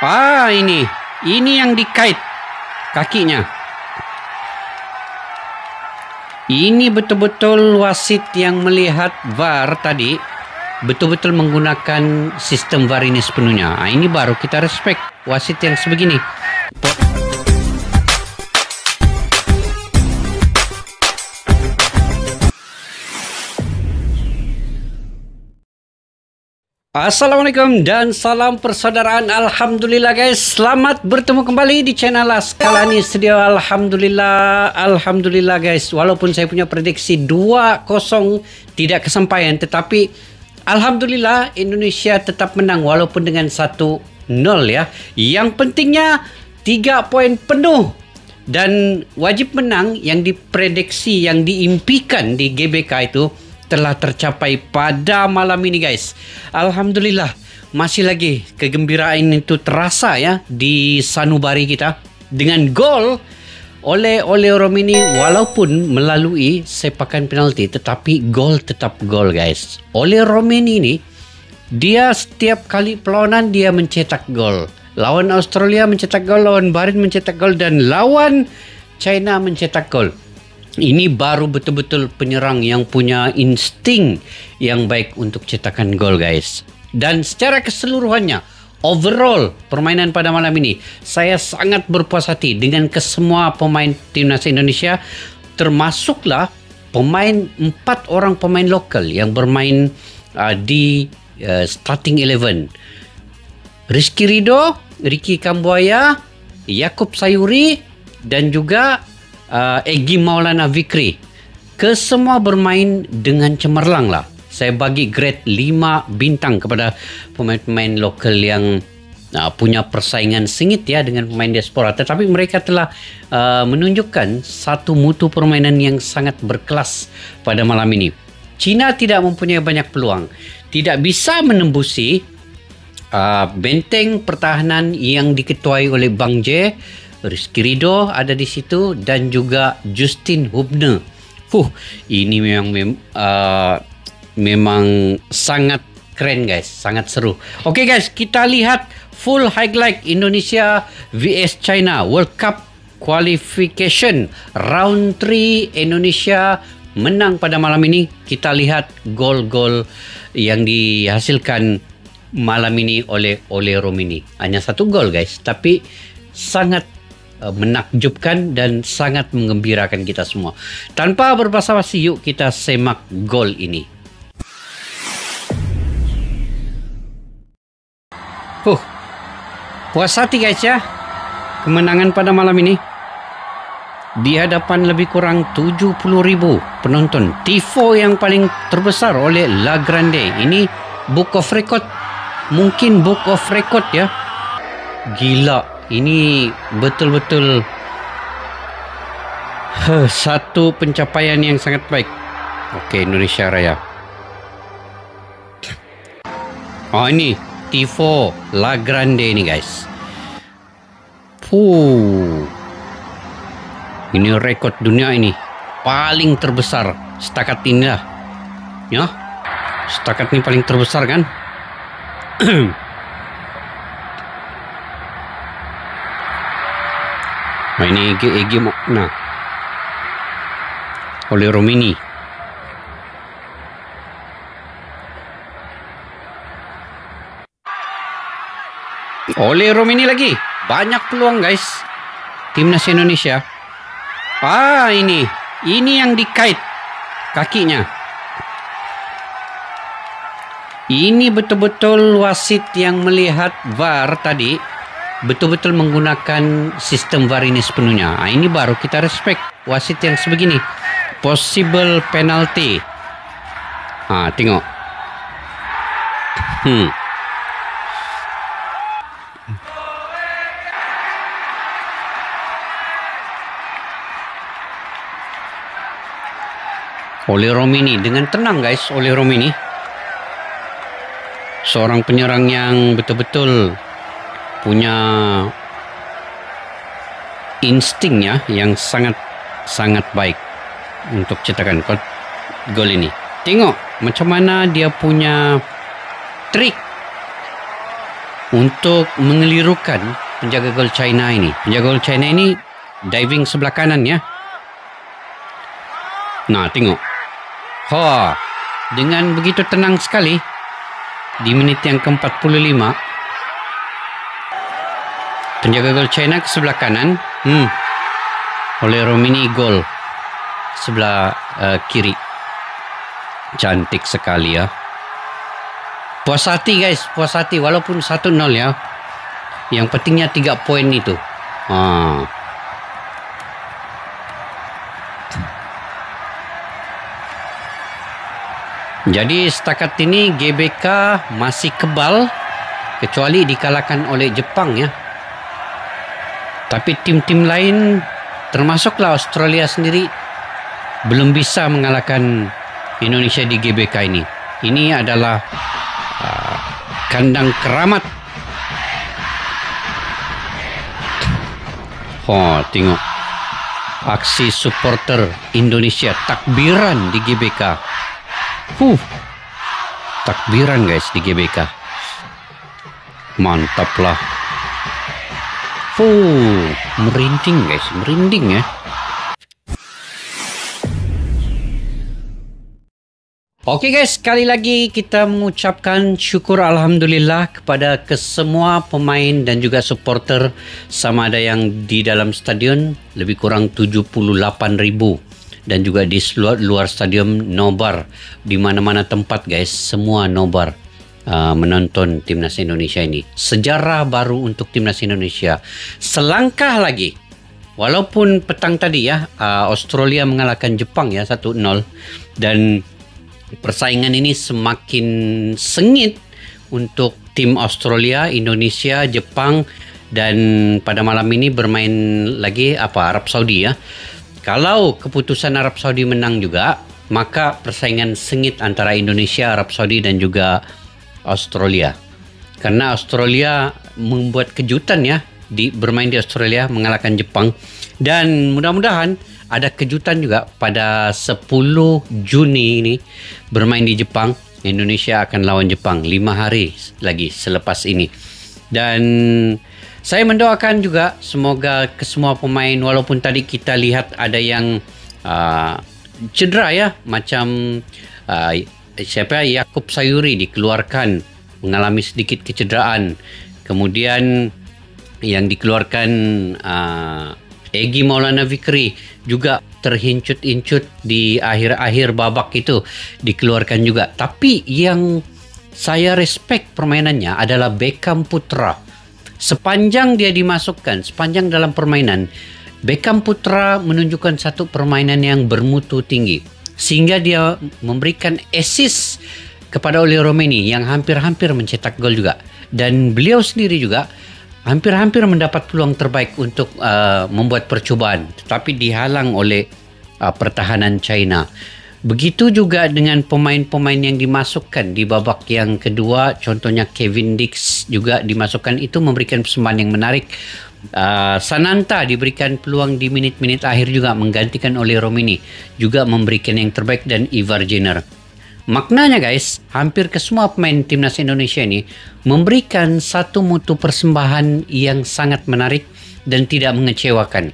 Ini yang dikait kakinya. Ini betul-betul wasit yang melihat VAR tadi betul-betul menggunakan sistem VAR ini sepenuhnya. Ini baru kita respect wasit yang sebegini. Assalamualaikum dan salam persaudaraan. Alhamdulillah guys, selamat bertemu kembali di channel Askalani Studio. Alhamdulillah guys, walaupun saya punya prediksi 2-0 tidak kesampaian, tetapi Alhamdulillah Indonesia tetap menang walaupun dengan 1-0 ya. Yang pentingnya 3 poin penuh dan wajib menang yang diprediksi, yang diimpikan di GBK itu telah tercapai pada malam ini guys. Alhamdulillah, masih lagi kegembiraan itu terasa ya di sanubari kita dengan gol oleh Romini, walaupun melalui sepakan penalti, tetapi gol tetap gol guys. Oleh Romini ini, dia setiap kali perlawanan dia mencetak gol. Lawan Australia mencetak gol, lawan Bahrain mencetak gol, dan lawan China mencetak gol. Ini baru betul-betul penyerang yang punya insting yang baik untuk cetakan gol guys. Dan secara keseluruhannya, overall permainan pada malam ini, saya sangat berpuas hati dengan kesemua pemain timnas Indonesia, termasuklah pemain 4 orang pemain lokal yang bermain di starting 11. Rizky Ridho, Ricky Kambuaya, Yaakob Sayuri, dan juga Egy Maulana Fikri. Kesemua bermain dengan cemerlang lah. Saya bagi grade 5 bintang kepada pemain-pemain lokal yang punya persaingan sengit ya dengan pemain diaspora. Tetapi mereka telah menunjukkan satu mutu permainan yang sangat berkelas pada malam ini. China tidak mempunyai banyak peluang. Tidak bisa menembusi benteng pertahanan yang diketuai oleh Bang J. Rizky Ridho ada di situ, dan juga Justin Hubner. Ini memang sangat keren guys, sangat seru. Oke guys, kita lihat full highlight Indonesia vs China World Cup Qualification Round 3. Indonesia menang pada malam ini. Kita lihat gol-gol yang dihasilkan malam ini oleh Romini. Hanya 1 gol guys, tapi sangat menakjubkan dan sangat menggembirakan kita semua. Tanpa berbasa-basi, yuk kita semak gol ini. Puas hati guys ya, kemenangan pada malam ini di hadapan lebih kurang 70.000 penonton. Tifo yang paling terbesar oleh La Grande. Ini book of record, mungkin book of record ya. Gila, ini betul-betul satu pencapaian yang sangat baik. Oke, Indonesia Raya. Ini Tifo La Grande ini guys. Ini rekod dunia ini paling terbesar setakat ini lah ya. Setakat ini paling terbesar kan. Ini Egy Maulana oleh Romini. Oleh Romini lagi. Banyak peluang guys timnas Indonesia. Ini yang dikait kakinya. Ini betul-betul wasit yang melihat VAR tadi betul-betul menggunakan sistem VAR ini sepenuhnya. Ini baru kita respect wasit yang sebegini. Possible penalty. Tengok. Oleh Romini dengan tenang guys. Oleh Romini, seorang penyerang yang betul-betul punya instingnya yang sangat baik untuk cetakan gol ini. Tengok macam mana dia punya trik untuk mengelirukan penjaga gol China ini. Penjaga gol China ini diving sebelah kanan ya. Nah, tengok. Dengan begitu tenang sekali di menit yang ke-45, penjaga gol China ke sebelah kanan. Oleh Romini gol sebelah kiri. Cantik sekali ya. Puas hati guys, puas hati walaupun 1-0 ya. Yang pentingnya 3 poin itu. Jadi setakat ini GBK masih kebal kecuali dikalahkan oleh Jepang ya. Tapi tim-tim lain termasuklah Australia sendiri belum bisa mengalahkan Indonesia di GBK ini. Ini adalah kandang keramat. Tengok aksi supporter Indonesia takbiran di GBK. Takbiran guys di GBK. Mantap lah. Merinding guys, merinding ya. Oke guys, sekali lagi kita mengucapkan syukur alhamdulillah kepada kesemua pemain dan juga supporter, sama ada yang di dalam stadion lebih kurang 78,000 dan juga di luar stadion nobar, di mana-mana tempat guys, semua nobar menonton timnas Indonesia ini. Sejarah baru untuk timnas Indonesia. Selangkah lagi, walaupun petang tadi ya Australia mengalahkan Jepang ya 1-0, dan persaingan ini semakin sengit untuk tim Australia, Indonesia, Jepang, dan pada malam ini bermain lagi Arab Saudi ya. Kalau keputusan Arab Saudi menang juga, maka persaingan sengit antara Indonesia, Arab Saudi dan juga Australia. Karena Australia membuat kejutan ya, bermain di Australia mengalahkan Jepang, dan mudah-mudahan ada kejutan juga pada 10 Juni ini bermain di Jepang. Indonesia akan lawan Jepang 5 hari lagi selepas ini. Dan saya mendoakan juga semoga kesemua pemain, walaupun tadi kita lihat ada yang cedera ya, macam Yakub Sayuri dikeluarkan mengalami sedikit kecederaan. Kemudian yang dikeluarkan Egy Maulana Fikri juga terhincut-hincut di akhir-akhir babak itu, dikeluarkan juga. Tapi yang saya respect permainannya adalah Beckham Putra. Sepanjang dia dimasukkan, sepanjang dalam permainan, Beckham Putra menunjukkan satu permainan yang bermutu tinggi, sehingga dia memberikan assist kepada Oli Romeni yang hampir-hampir mencetak gol juga. Dan beliau sendiri juga hampir-hampir mendapat peluang terbaik untuk membuat percubaan, tetapi dihalang oleh pertahanan China. Begitu juga dengan pemain-pemain yang dimasukkan di babak yang kedua, contohnya Kevin Dix juga dimasukkan, itu memberikan persembahan yang menarik. Sananta diberikan peluang di minit-minit akhir juga menggantikan oleh Romini, juga memberikan yang terbaik, dan Ivar Jenner. Maknanya guys, hampir ke semua pemain timnas Indonesia ini memberikan satu mutu persembahan yang sangat menarik dan tidak mengecewakan.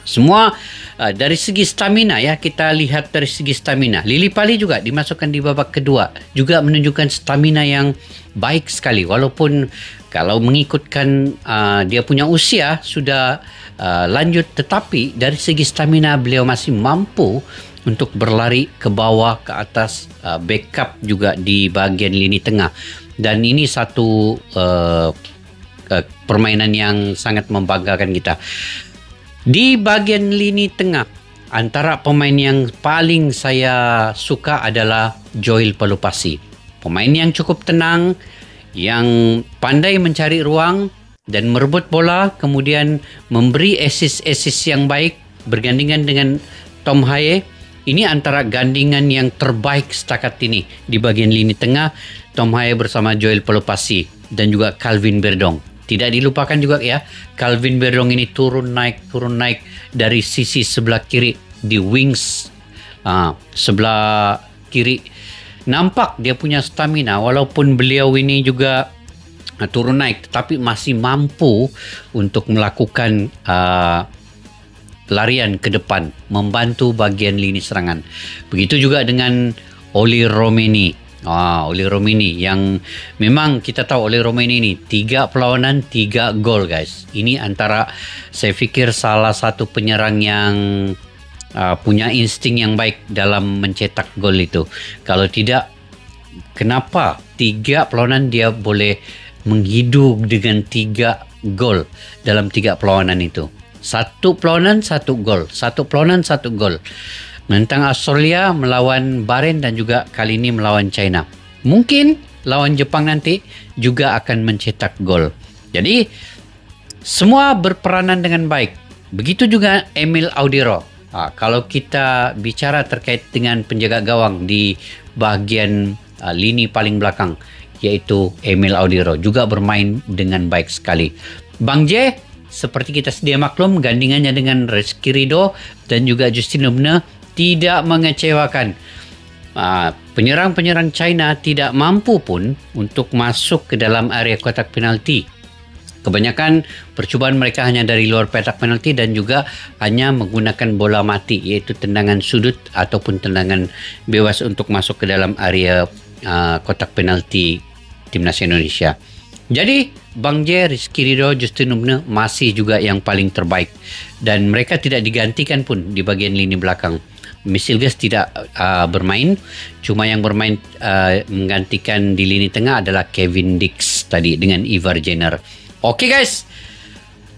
Semua dari segi stamina ya, kita lihat dari segi stamina. Lili Pali juga dimasukkan di babak kedua, juga menunjukkan stamina yang baik sekali, walaupun kalau mengikutkan dia punya usia sudah lanjut, tetapi dari segi stamina beliau masih mampu untuk berlari ke bawah, ke atas, backup juga di bagian lini tengah. Dan ini satu permainan yang sangat membanggakan kita. Di bagian lini tengah, antara pemain yang paling saya suka adalah Joel Palupasi. Pemain yang cukup tenang, yang pandai mencari ruang dan merebut bola, kemudian memberi assist yang baik bergandingan dengan Tom Haye. Ini antara gandingan yang terbaik setakat ini di bagian lini tengah, Tom Haye bersama Joel Palupasi dan juga Calvin Berdong. Tidak dilupakan juga ya, Calvin Berdong ini turun naik dari sisi sebelah kiri di wings sebelah kiri. Nampak dia punya stamina, walaupun beliau ini juga turun naik, tetapi masih mampu untuk melakukan larian ke depan, membantu bahagian lini serangan. Begitu juga dengan Oli Romeni. Oli Romeni yang memang kita tahu Oli Romeni ini 3 perlawanan 3 gol guys. Ini antara saya fikir salah satu penyerang yang punya insting yang baik dalam mencetak gol itu. Kalau tidak, kenapa 3 perlawanan dia boleh menghidup dengan 3 gol dalam 3 perlawanan itu? 1 perlawanan 1 gol, 1 perlawanan 1 gol. Menentang Australia, melawan Bahrain dan juga kali ini melawan China. Mungkin lawan Jepang nanti juga akan mencetak gol. Jadi semua berperanan dengan baik. Begitu juga Emil Audero. Kalau kita bicara terkait dengan penjaga gawang di bahagian lini paling belakang, yaitu Emil Audero juga bermain dengan baik sekali. Bang J, seperti kita sedia maklum, gandingannya dengan Rizky Ridho dan juga Justin Lubner tidak mengecewakan. Penyerang-penyerang China tidak mampu pun untuk masuk ke dalam area kotak penalti. Kebanyakan percubaan mereka hanya dari luar kotak penalti dan juga hanya menggunakan bola mati, iaitu tendangan sudut ataupun tendangan bebas untuk masuk ke dalam area kotak penalti Timnas Indonesia. Jadi Bang J, Rizky Ridho, Justin Lubner masih juga yang paling terbaik dan mereka tidak digantikan pun di bagian lini belakang. Misilgas tidak bermain, cuma yang bermain menggantikan di lini tengah adalah Kevin Dix tadi dengan Ivar Jenner. Oke guys,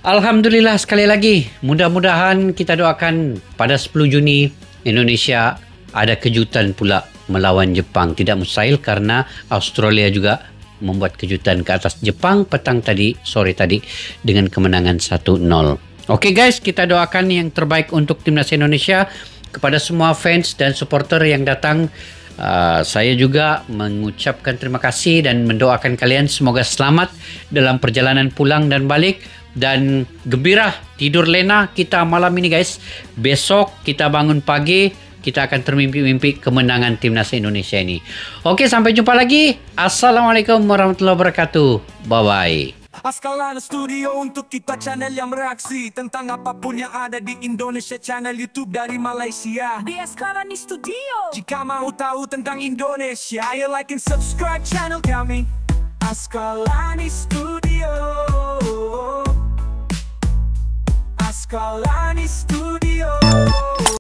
alhamdulillah sekali lagi, mudah-mudahan kita doakan pada 10 Juni Indonesia ada kejutan pula melawan Jepang. Tidak mustahil karena Australia juga membuat kejutan ke atas Jepang sore tadi dengan kemenangan 1-0. Oke guys, kita doakan yang terbaik untuk Timnas Indonesia. Kepada semua fans dan supporter yang datang, saya juga mengucapkan terima kasih dan mendoakan kalian semoga selamat dalam perjalanan pulang dan balik dan gembira tidur lena kita malam ini guys. Besok kita bangun pagi, kita akan termimpi-mimpi kemenangan Timnas Indonesia ini. Oke, sampai jumpa lagi. Assalamualaikum warahmatullahi wabarakatuh. Bye-bye. Askalana Studio untuk kita channel yang bereaksi tentang apapun yang ada di Indonesia, channel YouTube dari Malaysia di Askalani Studio. Jika mau tahu tentang Indonesia, ayo like and subscribe channel kami Askalani Studio. Askalani Studio.